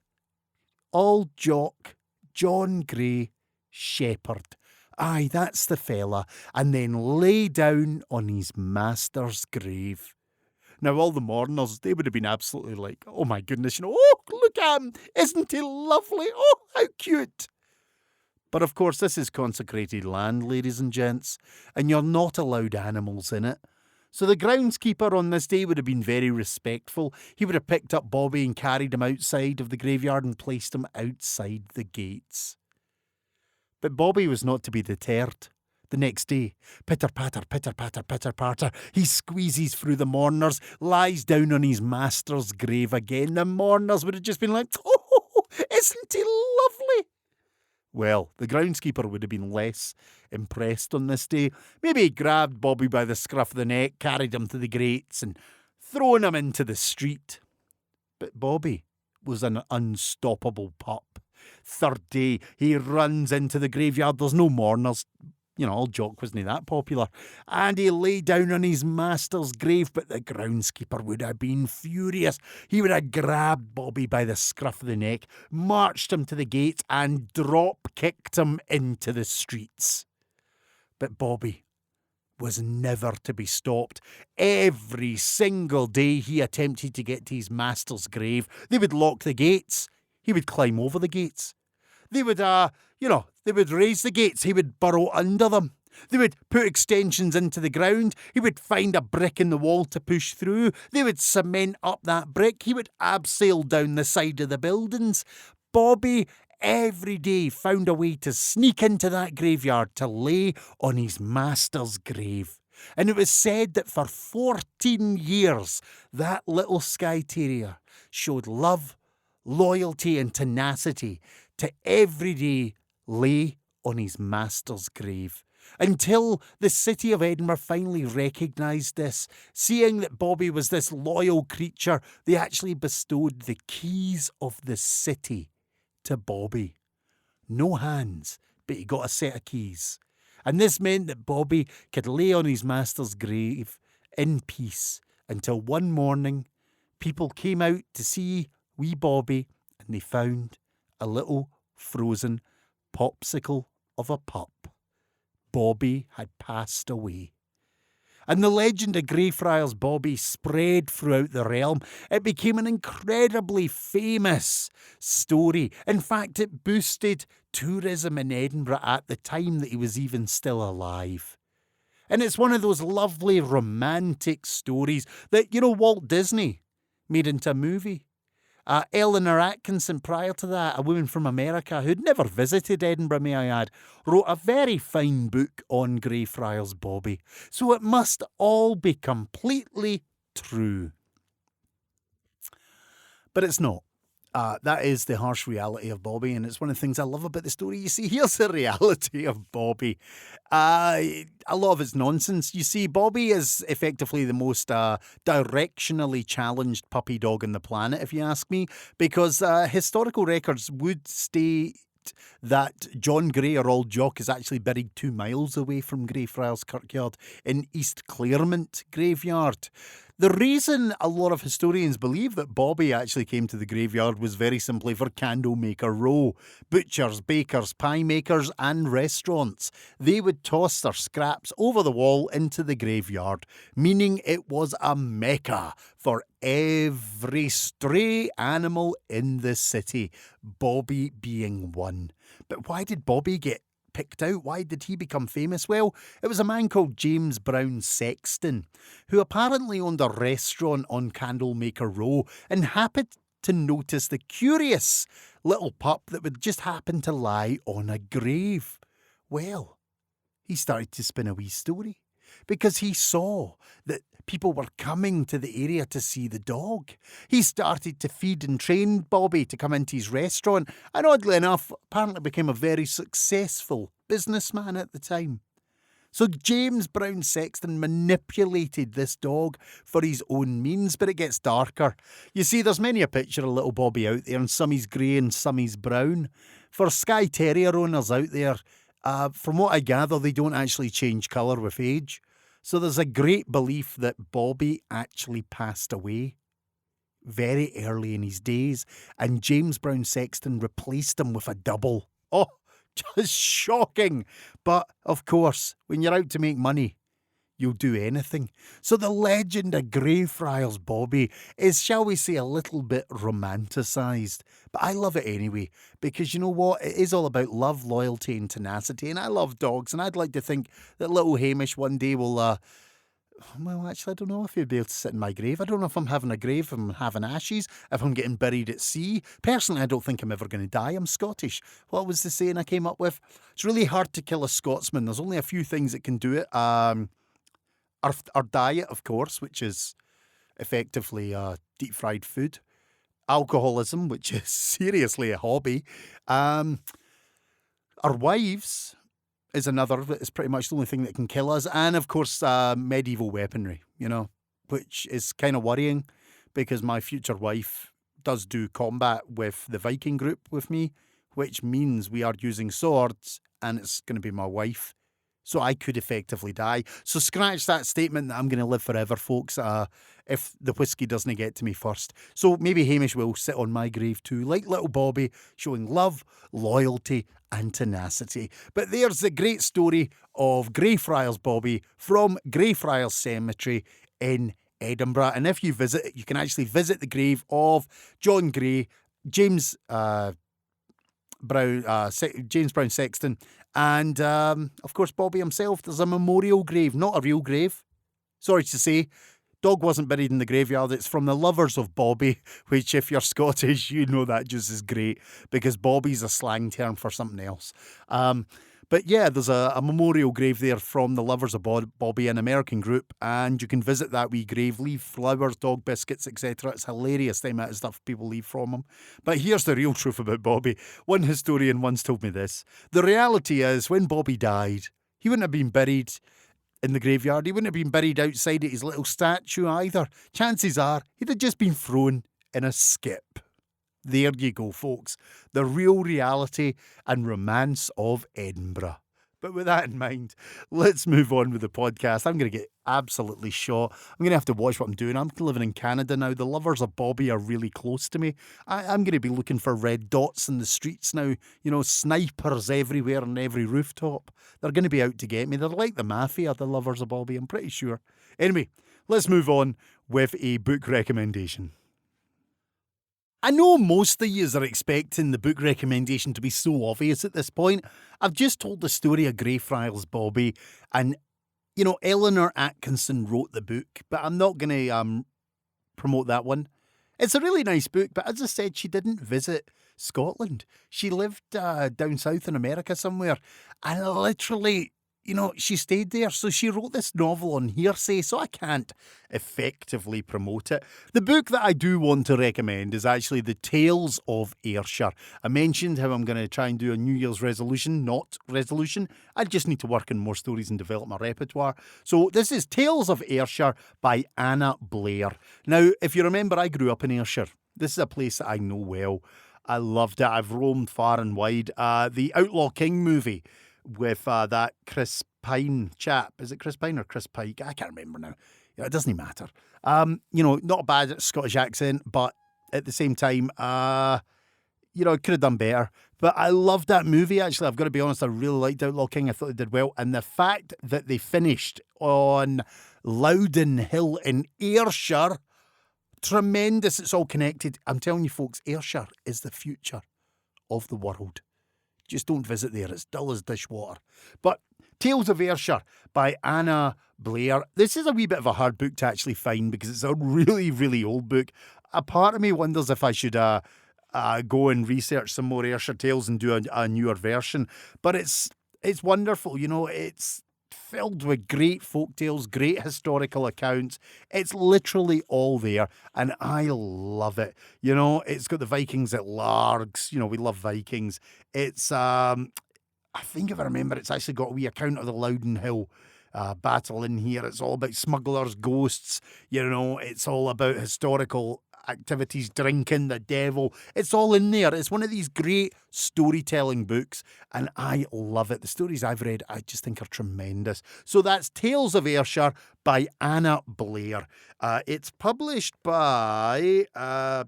Old Jock, John Gray, shepherd. Aye, that's the fella. And then lay down on his master's grave. Now, all the mourners, they would have been absolutely like, oh my goodness, oh, look at him. Isn't he lovely? Oh, how cute. But of course, this is consecrated land, ladies and gents, and you're not allowed animals in it. So the groundskeeper on this day would have been very respectful. He would have picked up Bobby and carried him outside of the graveyard and placed him outside the gates. But Bobby was not to be deterred. The next day, pitter-patter, pitter-patter, pitter-patter, he squeezes through the mourners, lies down on his master's grave again. The mourners would have just been like, oh, isn't he lovely? Well, the groundskeeper would have been less impressed on this day. Maybe he grabbed Bobby by the scruff of the neck, carried him to the grates and thrown him into the street. But Bobby was an unstoppable pup. Third day, he runs into the graveyard. There's no mourners. Old Jock wasn't that popular. And he lay down on his master's grave, but the groundskeeper would have been furious. He would have grabbed Bobby by the scruff of the neck, marched him to the gate, and drop-kicked him into the streets. But Bobby was never to be stopped. Every single day he attempted to get to his master's grave, they would lock the gates. He would climb over the gates. They would, they would raise the gates. He would burrow under them. They would put extensions into the ground. He would find a brick in the wall to push through. They would cement up that brick. He would abseil down the side of the buildings. Bobby every day found a way to sneak into that graveyard to lay on his master's grave. And it was said that for 14 years, that little Skye Terrier showed love, loyalty and tenacity to every day lay on his master's grave. Until the city of Edinburgh finally recognised this. Seeing that Bobby was this loyal creature, they actually bestowed the keys of the city to Bobby. No hands, but he got a set of keys. And this meant that Bobby could lay on his master's grave in peace until one morning people came out to see wee Bobby and they found a little frozen popsicle of a pup. Bobby had passed away. And the legend of Greyfriars Bobby spread throughout the realm. It became an incredibly famous story. In fact, it boosted tourism in Edinburgh at the time that he was even still alive. And it's one of those lovely romantic stories that, Walt Disney made into a movie. Eleanor Atkinson, prior to that, a woman from America who'd never visited Edinburgh, may I add, wrote a very fine book on Greyfriars Bobby. So it must all be completely true. But it's not. That is the harsh reality of Bobby, and it's one of the things I love about the story. You see, here's the reality of Bobby. A lot of it's nonsense. You see, Bobby is effectively the most directionally challenged puppy dog on the planet, if you ask me, because historical records would state that John Gray, or Old Jock, is actually buried 2 miles away from Greyfriars Kirkyard in East Claremont Graveyard. The reason a lot of historians believe that Bobby actually came to the graveyard was very simply for Candlemaker Row. Butchers, bakers, pie makers and restaurants. They would toss their scraps over the wall into the graveyard, meaning it was a mecca for every stray animal in the city, Bobby being one. But why did Bobby get picked out? Why did he become famous? Well, it was a man called James Brown Sexton, who apparently owned a restaurant on Candlemaker Row and happened to notice the curious little pup that would just happen to lie on a grave. Well, he started to spin a wee story because he saw that people were coming to the area to see the dog. He started to feed and train Bobby to come into his restaurant, and oddly enough, apparently became a very successful businessman at the time. So James Brown Sexton manipulated this dog for his own means, but it gets darker. You see, there's many a picture of little Bobby out there, and some he's grey and some he's brown. For Skye Terrier owners out there, from what I gather, they don't actually change colour with age. So there's a great belief that Bobby actually passed away very early in his days, and James Brown Sexton replaced him with a double. Oh, just shocking. But, of course, when you're out to make money, you'll do anything. So the legend of Greyfriars Bobby is, shall we say, a little bit romanticised. But I love it anyway, because you know what? It is all about love, loyalty and tenacity. And I love dogs, and I'd like to think that little Hamish one day will, well, actually, I don't know if he'll be able to sit in my grave. I don't know if I'm having a grave, if I'm having ashes, if I'm getting buried at sea. Personally, I don't think I'm ever going to die. I'm Scottish. What was the saying I came up with? It's really hard to kill a Scotsman. There's only a few things that can do it. Our diet, of course, which is effectively deep-fried food. Alcoholism, which is seriously a hobby. Our wives is another. It's pretty much the only thing that can kill us. And, of course, medieval weaponry, which is kind of worrying because my future wife does do combat with the Viking group with me, which means we are using swords and it's going to be my wife. So I could effectively die. So scratch that statement that I'm going to live forever, folks, if the whiskey doesn't get to me first. So maybe Hamish will sit on my grave too, like little Bobby, showing love, loyalty and tenacity. But there's the great story of Greyfriars Bobby from Greyfriars Cemetery in Edinburgh. And if you visit it, you can actually visit the grave of John Gray, James Brown Sexton, And, of course, Bobby himself, there's a memorial grave, not a real grave. Sorry to say, dog wasn't buried in the graveyard. It's from the lovers of Bobby, which if you're Scottish, you know that just is great because Bobby's a slang term for something else. But yeah, there's a memorial grave there from the lovers of Bobby, an American group, and you can visit that wee grave, leave flowers, dog biscuits, etc. It's hilarious the amount of stuff people leave from him. But here's the real truth about Bobby. One historian once told me this. The reality is, when Bobby died, he wouldn't have been buried in the graveyard. He wouldn't have been buried outside at his little statue either. Chances are he'd have just been thrown in a skip. There you go, folks. The real reality and romance of Edinburgh. But with that in mind, let's move on with the podcast. I'm going to get absolutely shot. I'm going to have to watch what I'm doing. I'm living in Canada now. The lovers of Bobby are really close to me. I'm going to be looking for red dots in the streets now. You know, snipers everywhere on every rooftop. They're going to be out to get me. They're like the mafia, the lovers of Bobby, I'm pretty sure. Anyway, let's move on with a book recommendation. I know most of you are expecting the book recommendation to be so obvious at this point. I've just told the story of Greyfriars Bobby, and, you know, Eleanor Atkinson wrote the book, but I'm not going to promote that one. It's a really nice book, but as I said, she didn't visit Scotland. She lived down south in America somewhere, and literally, you know, she stayed there. So she wrote this novel on hearsay, so I can't effectively promote it. The book that I do want to recommend is actually The Tales of Ayrshire. I mentioned how I'm going to try and do a New Year's resolution, not resolution. I just need to work on more stories and develop my repertoire. So this is Tales of Ayrshire by Anna Blair. Now, if you remember, I grew up in Ayrshire. This is a place that I know well. I loved it. I've roamed far and wide. The Outlaw King movie with that Chris Pine chap. Is it Chris Pine or Chris Pike? I can't remember now. Yeah, it doesn't matter. You know, not a bad Scottish accent, but at the same time, you know, I could have done better. But I loved that movie, actually. I've got to be honest, I really liked Outlaw King. I thought they did well. And the fact that they finished on Loudon Hill in Ayrshire, tremendous. It's all connected. I'm telling you, folks, Ayrshire is the future of the world. Just don't visit there. It's dull as dishwater. But Tales of Ayrshire by Anna Blair. This is a wee bit of a hard book to actually find because it's a really, really old book. A part of me wonders if I should go and research some more Ayrshire tales and do a newer version. But it's wonderful. You know, it's filled with great folk tales, great historical accounts. It's literally all there, and I love it. You know, it's got the Vikings at Largs. You know, we love Vikings. It's, I think if I remember, it's actually got a wee account of the Loudon Hill battle in here. It's all about smugglers, ghosts. You know, it's all about historical activities, drinking, the devil. It's all in there. It's one of these great storytelling books, and I love it. The stories I've read, I just think are tremendous. So that's Tales of Ayrshire by Anna Blair. It's published by I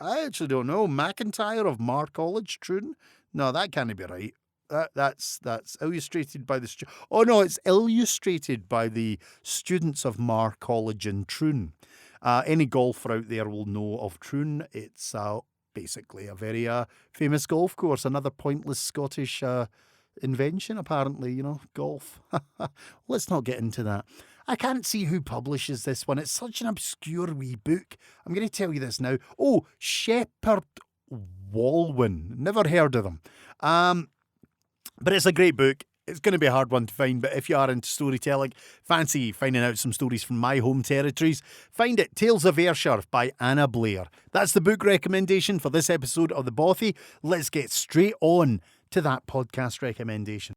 actually don't know. McIntyre of Mar College, Troon. No, that can't be right. That's illustrated by the it's illustrated by the students of Mar College in Troon. Any golfer out there will know of Troon. It's basically a very famous golf course. Another pointless Scottish invention, apparently, you know, golf. Let's not get into that. I can't see who publishes this one. It's such an obscure wee book. I'm going to tell you this now. Oh, Shepherd Walwyn. Never heard of them. But it's a great book. It's going to be a hard one to find, but if you are into storytelling, fancy finding out some stories from my home territories, find it, Tales of Ayrshire by Anna Blair. That's the book recommendation for this episode of The Bothy. Let's get straight on to that podcast recommendation.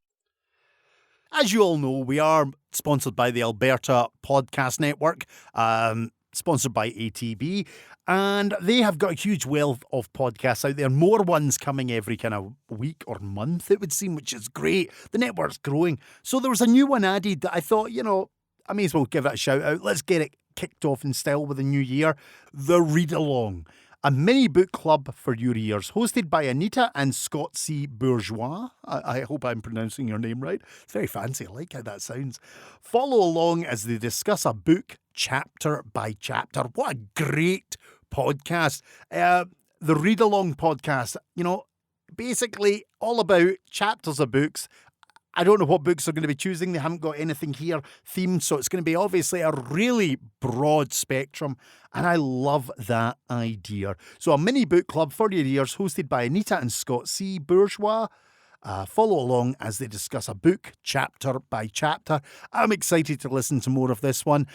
As you all know, we are sponsored by the Alberta Podcast Network, sponsored by ATB, and they have got a huge wealth of podcasts out there. More ones coming every kind of week or month, it would seem, which is great. The network's growing. So there was a new one added that I thought, you know, I may as well give it a shout out. Let's get it kicked off in style with the new year. The Read Along, a mini book club for your ears, hosted by Anita and Scott C. Bourgeois. I hope I'm pronouncing your name right. It's very fancy. I like how that sounds. Follow along as they discuss a book chapter by chapter. What a great podcast. The Read Along podcast, you know, basically all about chapters of books. I don't know what books they're going to be choosing. They haven't got anything here themed, so it's going to be obviously a really broad spectrum, and I love that idea. So a mini book club for your ears, hosted by Anita and Scott C. Bourgeois. Follow along as they discuss a book chapter by chapter. I'm excited to listen to more of this one.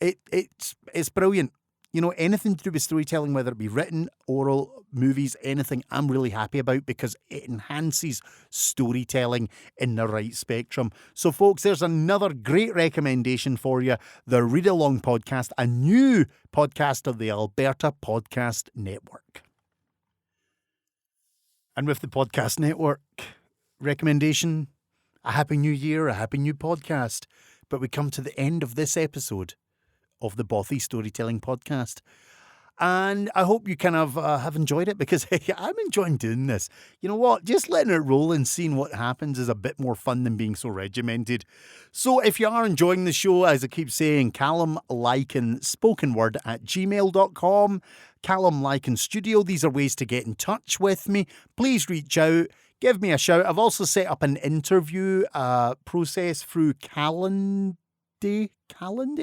It's brilliant. You know, anything to do with storytelling, whether it be written, oral, movies, anything, I'm really happy about because it enhances storytelling in the right spectrum. So, folks, there's another great recommendation for you. The Read Along Podcast, a new podcast of the Alberta Podcast Network. And with the Podcast Network recommendation, a happy new year, a happy new podcast. But we come to the end of this episode of the Bothy Storytelling Podcast. And I hope you kind of have enjoyed it because I'm enjoying doing this. You know what? Just letting it roll and seeing what happens is a bit more fun than being so regimented. So if you are enjoying the show, as I keep saying, Callum Lycan spokenword at gmail.com, Callum Lycan Studio. These are ways to get in touch with me. Please reach out. Give me a shout. I've also set up an interview process through Calendly,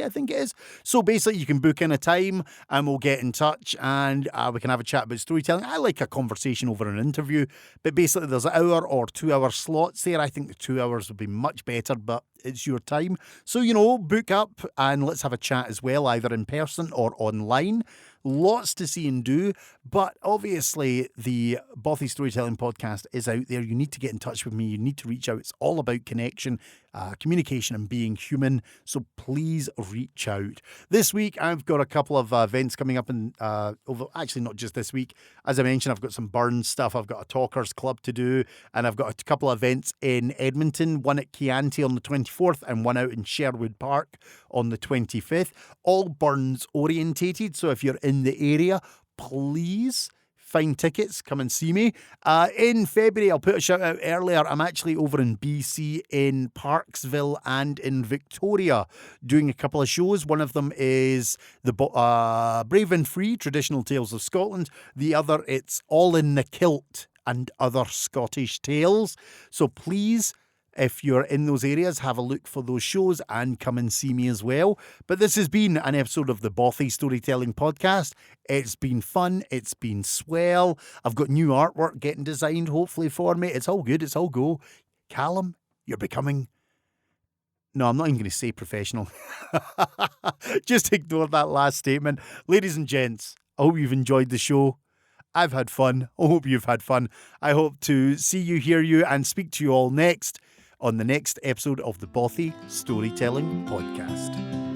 I think it is. So basically you can book in a time and we'll get in touch and we can have a chat about storytelling. I like a conversation over an interview, but basically there's an hour or 2 hour slots there. I think the 2 hours would be much better, but it's your time. So, you know, book up and let's have a chat as well, either in person or online. Lots to see and do, but obviously the Bothy Storytelling Podcast is out there. You need to get in touch with me. You need to reach out. It's all about connection, communication and being human. So please reach out. This week, I've got a couple of events coming up actually not just this week. As I mentioned, I've got some Burns stuff. I've got a Talkers Club to do, and I've got a couple of events in Edmonton, one at Chianti on the 24th and one out in Sherwood Park on the 25th. All Burns orientated. So if you're in the area, please find tickets, come and see me. In February, I'll put a shout out earlier, I'm actually over in BC, in Parksville and in Victoria, doing a couple of shows. One of them is the Brave and Free, Traditional Tales of Scotland. The other, it's All in the Kilt and Other Scottish Tales. So please, if you're in those areas, have a look for those shows and come and see me as well. But this has been an episode of the Bothy Storytelling Podcast. It's been fun. It's been swell. I've got new artwork getting designed, hopefully, for me. It's all good. It's all go. Callum, you're becoming... No, I'm not even going to say professional. Just ignore that last statement. Ladies and gents, I hope you've enjoyed the show. I've had fun. I hope you've had fun. I hope to see you, hear you, and speak to you all next on the next episode of the Bothy Storytelling Podcast.